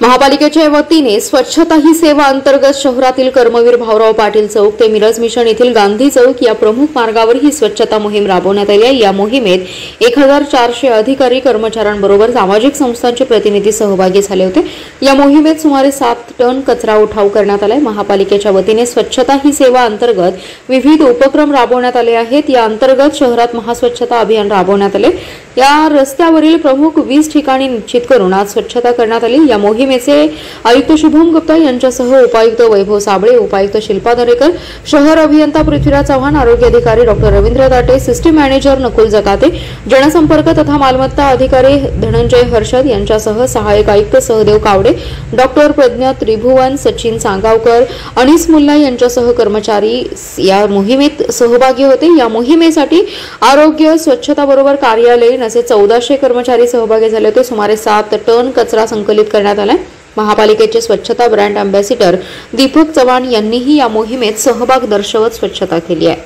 महापालिकेच्या वतीने स्वच्छता ही सेवा अंतर्गत शहरातील कर्मवीर भाऊराव पाटील चौक ते मिरज मिशन येथील गांधी चौक या प्रमुख मार्गावर ही स्वच्छता मोहीम राबवण्यात आली आहे। या मोहिमेत 1400 अधिकारी कर्मचाऱ्यांबरोबर सामाजिक संस्थांचे प्रतिनिधी सहभागी झाले होते। या मोहिमेत सुमारे 7 टन कचरा उठाव करण्यात आलाय। महापालिकेच्या वतीने स्वच्छता ही सेवा अंतर्गत विविध उपक्रम राबवण्यात आले आहेत। या अंतर्गत शहरात महास्वच्छता अभियान राबवण्यात आले। या रस्त्यावरील प्रमुख 20 ठिकाणी निश्चित करून आज स्वच्छता करण्यात आली। या मोहिमेचे आयुक्त शुभम गुप्ता यांच्यासह उपायुक्त वैभव साबळे, उपायुक्त शिल्पा दरेकर, शहर अभियंता पृथ्वीराज चव्हाण, आरोग्य अधिकारी doctor Ravindra Date, system manager Nakul Jakate, जनसंपर्क तथा मालमत्ता अधिकारी धनंजय हर्षद यांच्यासह सहाय्यक आयुक्त सहदेव कावडे, डॉक्टर प्रज्ञा त्रिभुवन, सचिन सांगावकर, अनिस मुल्ला यांच्यासह कर्मचारी या मोहिमेत सहभागी होते। या मोहिमेसाठी आरोग्य स्वच्छता बरोबर कार्यालयीन असे 1400 कर्मचारी सहभागी झाले होते। सुमारे 7 टन कचरा संकलित करण्यात आला। महापालिकेचे स्वच्छता ब्रँड अँबॅसिडर दीपक चव्हाण यांनीही या मोहिमेत सहभाग दर्शवत स्वच्छता केली आहे।